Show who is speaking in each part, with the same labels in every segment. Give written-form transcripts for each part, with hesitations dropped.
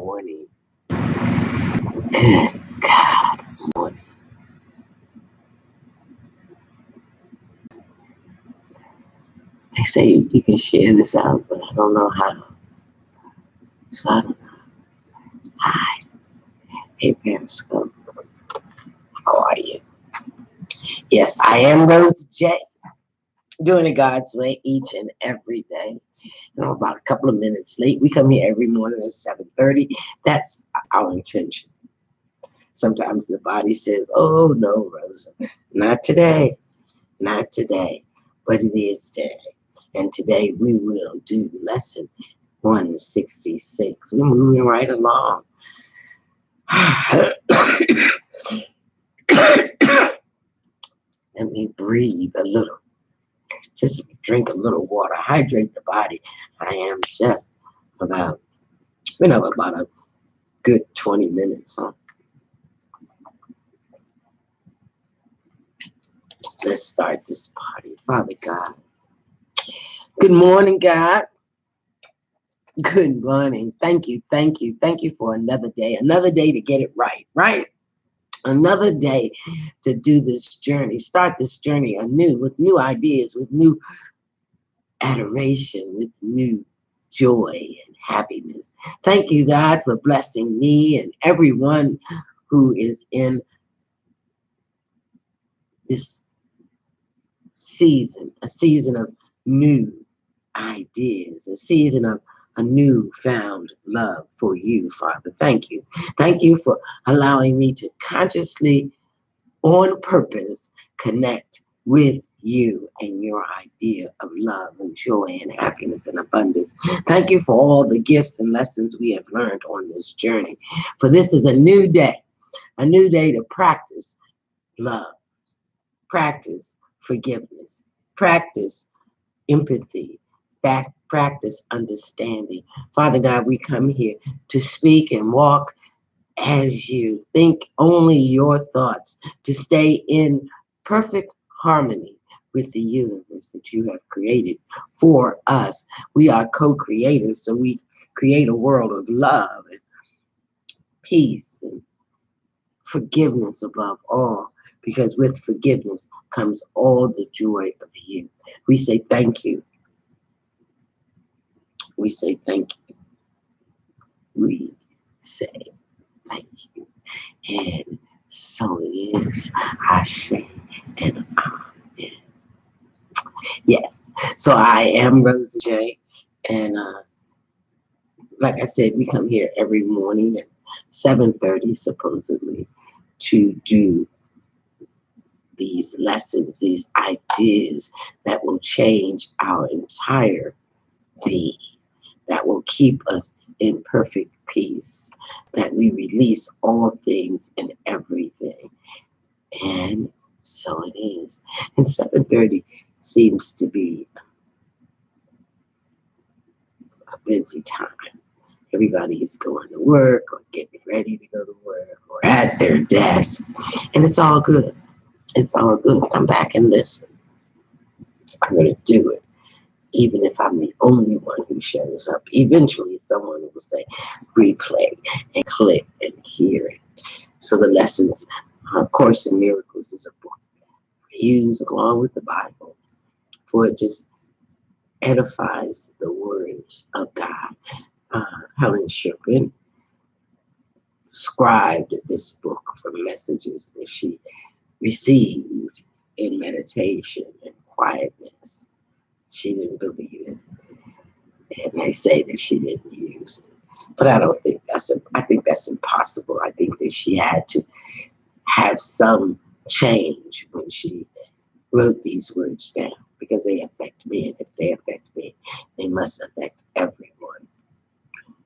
Speaker 1: morning. Good God morning. They say you can share this out, but I don't know how. So I don't know. Hi. Hey, Periscope. How are you? Yes, I am RosaJ, doing it God's way each and every day. About a couple of minutes late. We come here every morning at 7:30. That's our intention. Sometimes the body says, oh, no, Rosa, not today. Not today. But it is today. And today we will do lesson 166. We're moving right along. Let me breathe a little. Just drink a little water. Hydrate the body. I am just about a good 20 minutes. Huh? Let's start this party. Father God. Good morning, God. Good morning. Thank you. Thank you. Thank you for another day. Another day to get it right. Right? Another day to do this journey. Start this journey anew with new ideas, with new adoration, with new joy and happiness. Thank you, God, for blessing me and everyone who is in this season, a season of new ideas, a season of a newfound love for you, Father. Thank you. Thank you for allowing me to consciously, on purpose, connect with you and your idea of love and joy and happiness and abundance. Thank you for all the gifts and lessons we have learned on this journey. For this is a new day to practice love, practice forgiveness, practice empathy, practice understanding. Father God, we come here to speak and walk as you think only your thoughts, to stay in perfect harmony with the universe that you have created for us. We are co-creators, so we create a world of love and peace and forgiveness above all, because with forgiveness comes all the joy of you. We say thank you. We say thank you. We say thank you. And so it is. ACIM and ACIM. Yes. So I am RosaJ. And like I said, we come here every morning at 7:30 supposedly to do these lessons, these ideas that will change our entire being, that will keep us in perfect peace, that we release all things and everything. And so it is. And 7:30 seems to be a busy time. Everybody is going to work or getting ready to go to work or at their desk. And it's all good. It's all good. Come back and listen. I'm going to do it. Even if I'm the only one who shows up, eventually someone will say replay and click and hear it. So the lessons, Course in Miracles is a book I use along with the Bible, for it just edifies the words of God. Helen Sherman scribed this book from messages that she received in meditation and quietness. She didn't believe it. And they say that she didn't use it. But I don't think I think that's impossible. I think that she had to have some change when she wrote these words down, because they affect me. And if they affect me, they must affect everyone.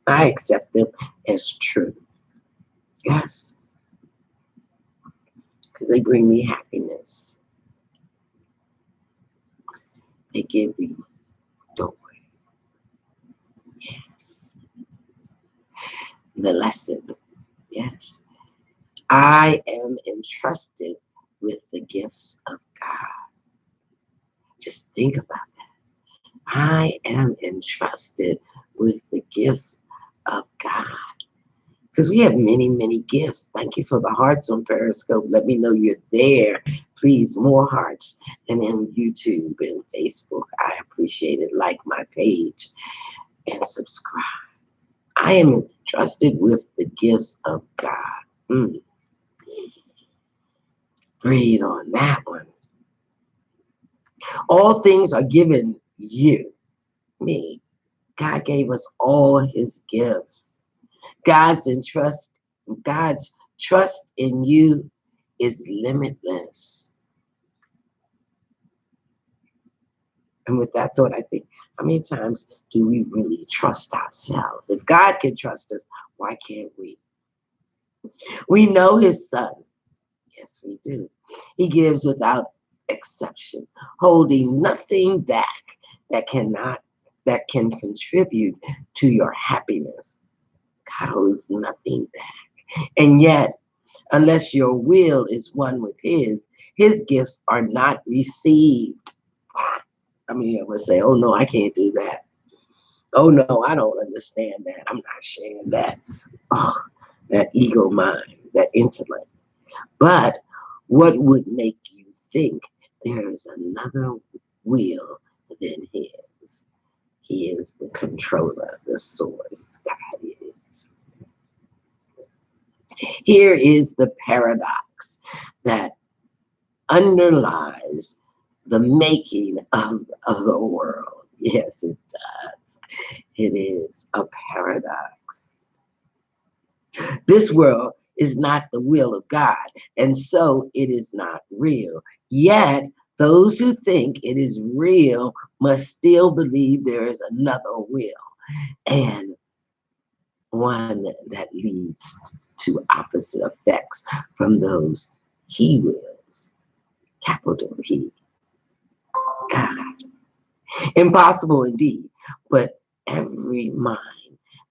Speaker 1: I accept them as truth. Yes. Because they bring me happiness. They give me joy. Yes. The lesson. Yes. I am entrusted with the gifts of God. Just think about that. I am entrusted with the gifts of God. because we have many, many gifts. Thank you for the hearts on Periscope. Let me know you're there. Please, more hearts. And in YouTube and Facebook, I appreciate it. Like my page and subscribe. I am entrusted with the gifts of God. Breathe on that one. All things are given you, me. God gave us all his gifts. God's trust in you is limitless. And with that thought, I think, how many times do we really trust ourselves? If God can trust us, why can't we? We know his son. Yes, we do. He gives without exception, holding nothing back that can contribute to your happiness. God holds nothing back. And yet, unless your will is one with his gifts are not received. I mean, I would say, oh no, I can't do that. Oh no, I don't understand that. I'm not sharing that. Oh, that ego mind, that intellect. But what would make you think there is another will than his? He is the controller, the source. God is. Here is the paradox that underlies the making of the world. Yes, it does. It is a paradox. This world is not the will of God, and so it is not real. Yet, those who think it is real must still believe there is another will, and one that leads to opposite effects from those he wills. Capital He, God. Impossible indeed, but every mind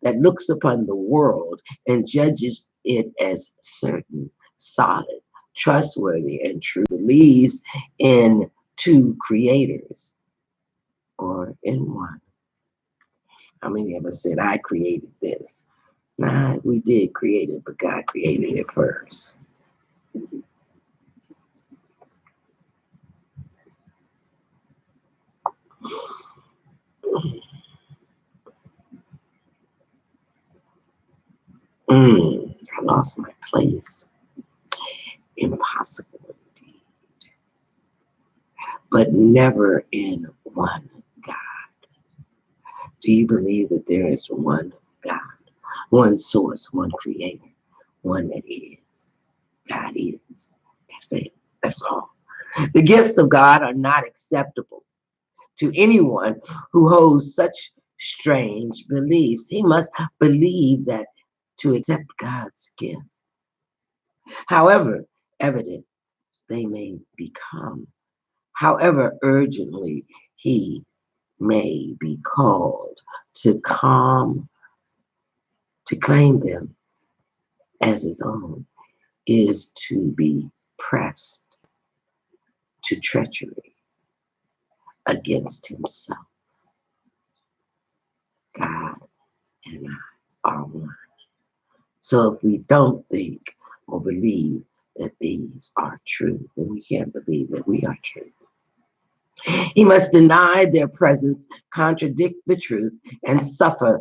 Speaker 1: that looks upon the world and judges it as certain, solid, trustworthy, and true believes in two creators or in one. How many of us said, I created this? Nah, we did create it, but God created it first. I lost my place. Impossible indeed. But never in one God. Do you believe that there is one God, one source, one creator, one that is? God is. That's it. That's all. The gifts of God are not acceptable to anyone who holds such strange beliefs. He must believe that to accept God's gifts, however evident they may become, however urgently he may be called to claim them as his own, is to be pressed to treachery against himself. God and I are one. So if we don't think or believe that these are true, then we can't believe that we are true. He must deny their presence, contradict the truth, and suffer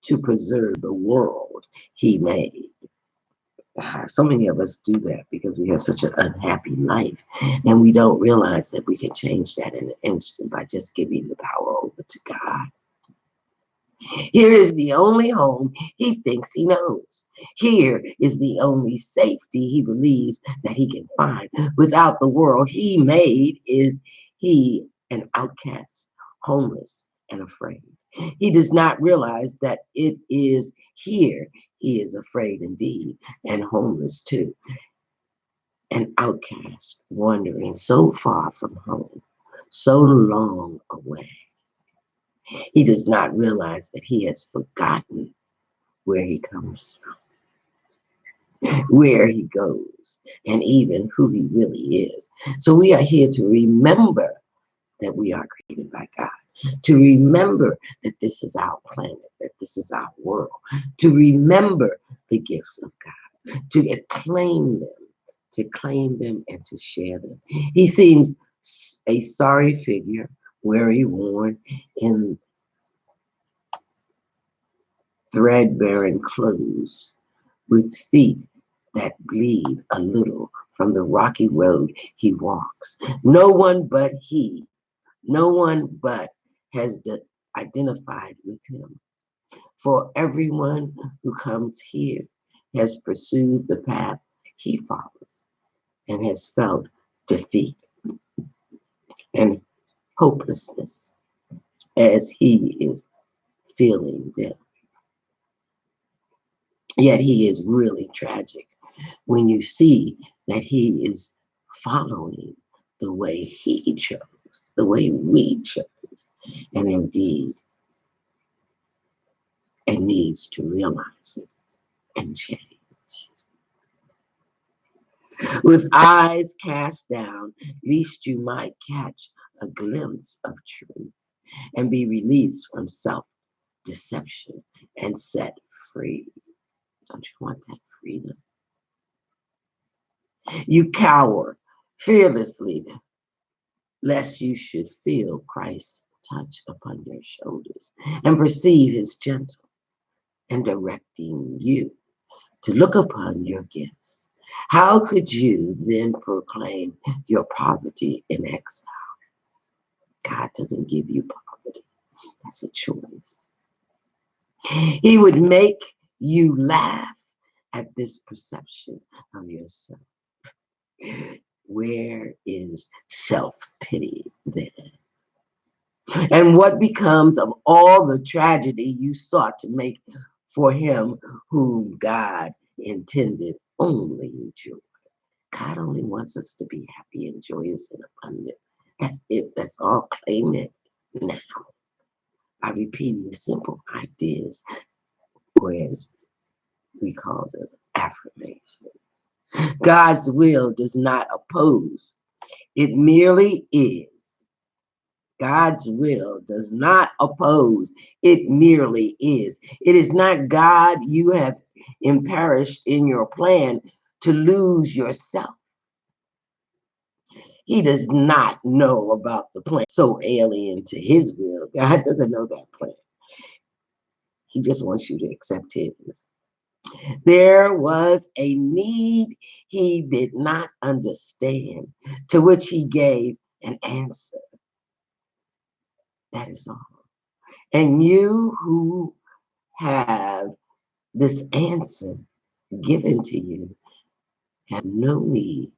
Speaker 1: to preserve the world he made. So many of us do that because we have such an unhappy life, and we don't realize that we can change that in an instant by just giving the power over to God. Here is the only home he thinks he knows. Here is the only safety he believes that he can find. Without the world he made, is he an outcast, homeless, and afraid. He does not realize that it is here he is afraid indeed, and homeless too, an outcast, wandering so far from home, so long away. He does not realize that he has forgotten where he comes from, where he goes, and even who he really is. So we are here to remember that we are created by God. to remember that this is our planet, that this is our world, to remember the gifts of God, to claim them and to share them. He seems a sorry figure, weary, worn, in threadbare clothes, with feet that bleed a little from the rocky road he walks. No one but has identified with him. For everyone who comes here has pursued the path he follows and has felt defeat and hopelessness as he is feeling them. Yet he is really tragic when you see that he is following the way he chose, the way we chose, and indeed, and needs to realize it and change. With eyes cast down, least you might catch a glimpse of truth and be released from self-deception and set free. Don't you want that freedom? You cower fearlessly, lest you should feel Christ's touch upon your shoulders and perceive his gentle and directing you to look upon your gifts. How could you then proclaim your poverty in exile? God doesn't give you poverty. That's a choice. He would make you laugh at this perception of yourself. Where is self-pity then? And what becomes of all the tragedy you sought to make for him whom God intended only joy? God only wants us to be happy and joyous and abundant. That's it. That's all. Claim it now by repeating simple ideas, whereas we call them affirmations. God's will does not oppose. It merely is. God's will does not oppose. It merely is. It is not God you have imperished in your plan to lose yourself. He does not know about the plan, so alien to his will. God doesn't know that plan. He just wants you to accept his. There was a need he did not understand, to which he gave an answer. That is all. And you who have this answer given to you have no need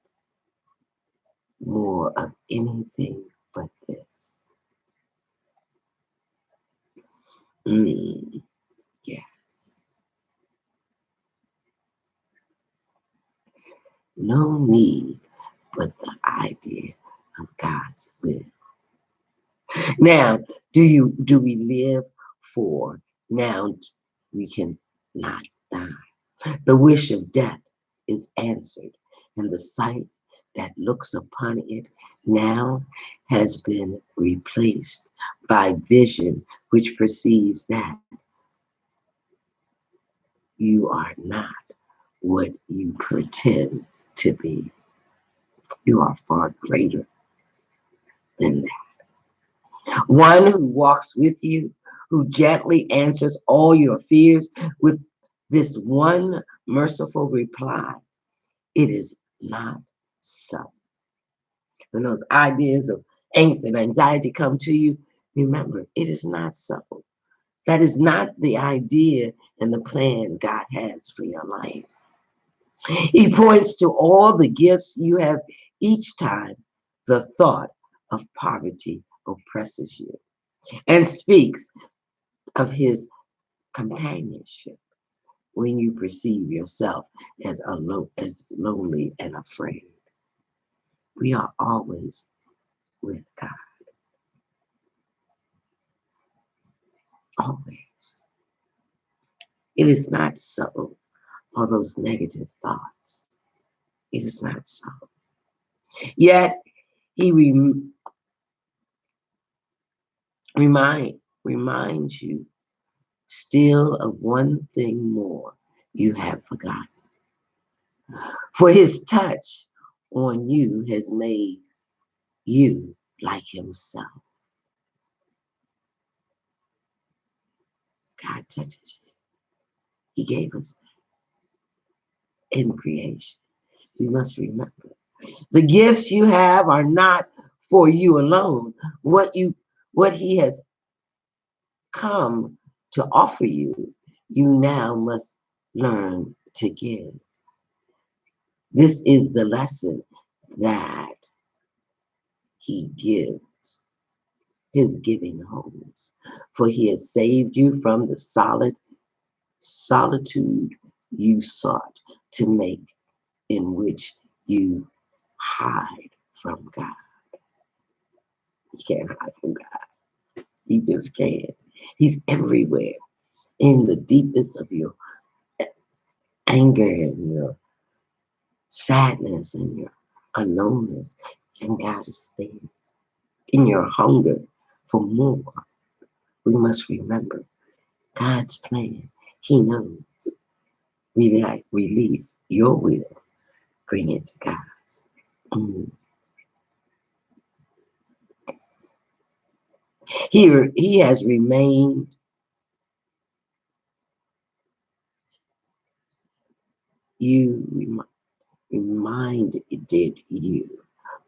Speaker 1: more of anything but this. Yes. No need but the idea of God's will. Now, do we live for? Now we can not die. The wish of death is answered, and the sight that looks upon it now has been replaced by vision, which perceives that you are not what you pretend to be. You are far greater than that. One who walks with you, who gently answers all your fears with this one merciful reply: it is not so. When those ideas of angst and anxiety come to you, remember, it is not so. That is not the idea and the plan God has for your life. He points to all the gifts you have each time the thought of poverty oppresses you, and speaks of his companionship when you perceive yourself as lonely and afraid. We are always with God. Always. It is not so. All those negative thoughts. It is not so. Yet he reminds you still of one thing more you have forgotten. For his touch on you has made you like himself. God touches you. He gave us that in creation. You must remember. The gifts you have are not for you alone. What he has come to offer you, you now must learn to give. This is the lesson that he gives. His giving holds. For he has saved you from the solitude you sought to make, in which you hide from God. You can't hide from God. You just can't. He's everywhere. In the deepest of your anger and your sadness and your aloneness, and God is there. In your hunger for more, we must remember God's plan. He knows. Release your will. Bring it to God's. Here, he has reminded you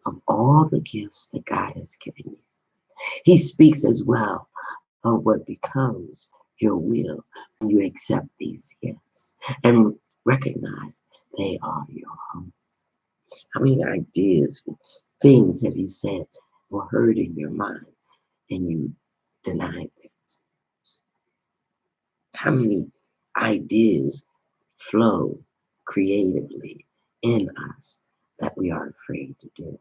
Speaker 1: of all the gifts that God has given you. He speaks as well of what becomes your will when you accept these gifts and recognize they are your home. How many ideas, things have you said or heard in your mind and you denied them? How many ideas flow creatively in us that we are afraid to do?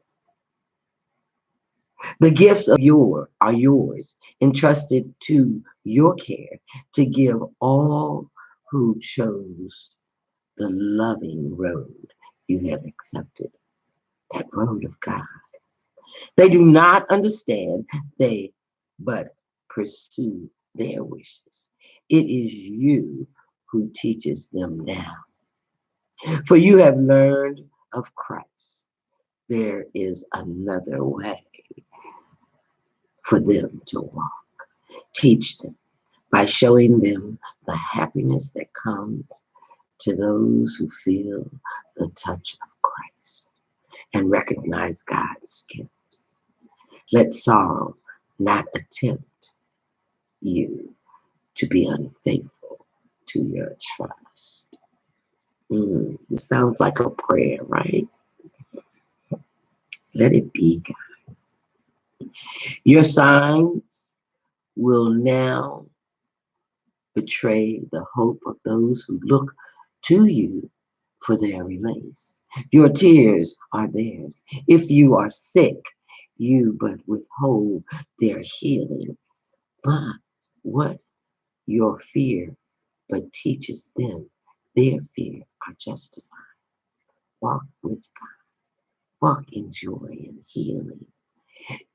Speaker 1: The gifts are yours, entrusted to your care to give all who chose the loving road you have accepted, that road of God. They do not understand, but pursue their wishes. It is you who teaches them now. For you have learned of Christ. There is another way for them to walk. Teach them by showing them the happiness that comes to those who feel the touch of Christ and recognize God's gifts. Let sorrow not tempt you to be unfaithful to your trust. It sounds like a prayer, right? Let it be, God. Your signs will now betray the hope of those who look to you for their release. Your tears are theirs. If you are sick, you but withhold their healing. But what your fear but teaches them, their fear are justified. Walk with God. Walk in joy and healing.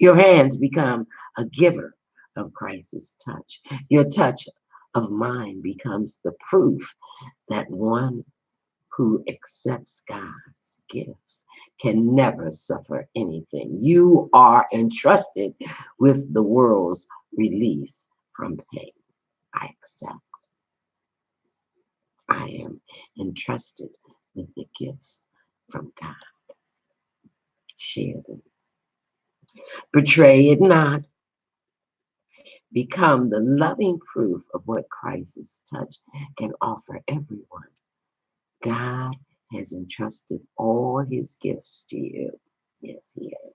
Speaker 1: Your hands become a giver of Christ's touch. Your touch of mine becomes the proof that one who accepts God's gifts can never suffer anything. You are entrusted with the world's release from pain. I accept. I am entrusted with the gifts from God. Share them. Betray it not. Become the loving proof of what Christ's touch can offer everyone. God has entrusted all his gifts to you. Yes, he has.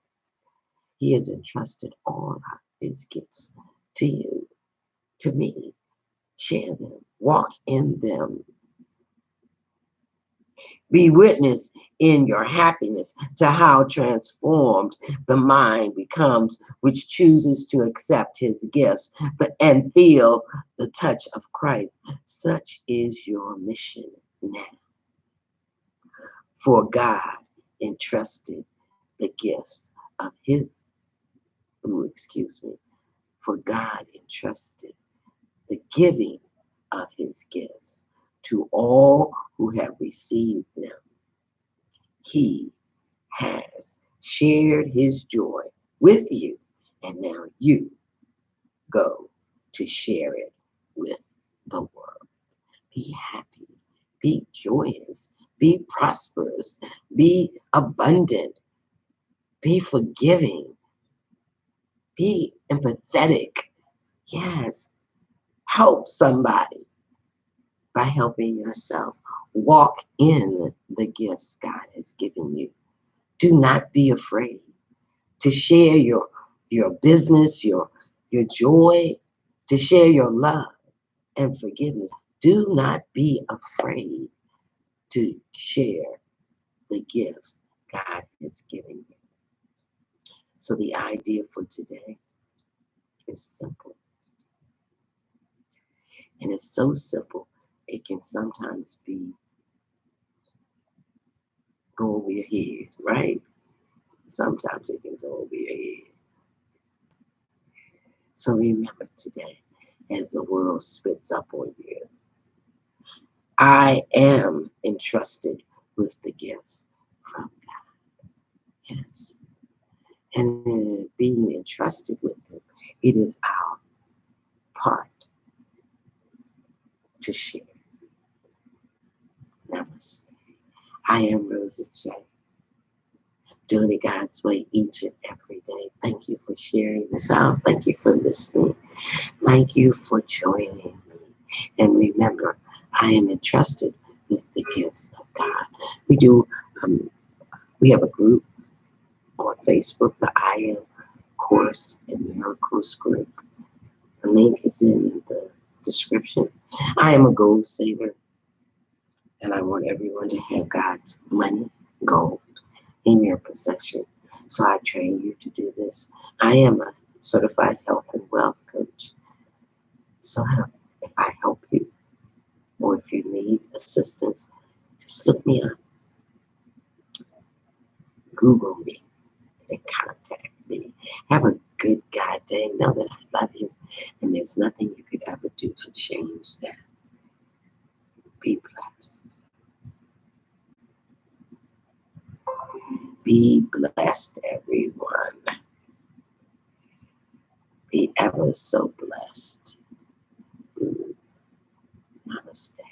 Speaker 1: He has entrusted all his gifts to you, to me. Share them. Walk in them. Be witness in your happiness to how transformed the mind becomes, which chooses to accept his gifts and feel the touch of Christ. Such is your mission now. For God entrusted the gifts of his, For God entrusted the giving of his gifts to all who have received them. He has shared his joy with you, and now you go to share it with the world. Be happy, be joyous, be prosperous, be abundant, be forgiving, be empathetic. Yes, help somebody by helping yourself. Walk in the gifts God has given you. Do not be afraid to share your business, your joy, to share your love and forgiveness. Do not be afraid to share the gifts God has given you. So the idea for today is simple. And it's so simple, it can sometimes be go over your head, right? Sometimes it can go over your head. So remember today, as the world spits up on you, I am entrusted with the gifts from God. Yes. And in being entrusted with them, it is our part to share. Namaste. I am RosaJ, doing it God's way each and every day. Thank you for sharing this out. Thank you for listening. Thank you for joining me. And remember, I am entrusted with the gifts of God. We have a group on Facebook, the I Am Course and Miracles group. The link is in the description. I am a goal saver, and I want everyone to have God's money, gold, in your possession. So I train you to do this. I am a certified health and wealth coach. So if I help you, or if you need assistance, just look me up, Google me, and contact me. Have a good God day. Know that I love you, and there's nothing you could ever do to change that. Be blessed. Be blessed, everyone. Be ever so blessed. Namaste.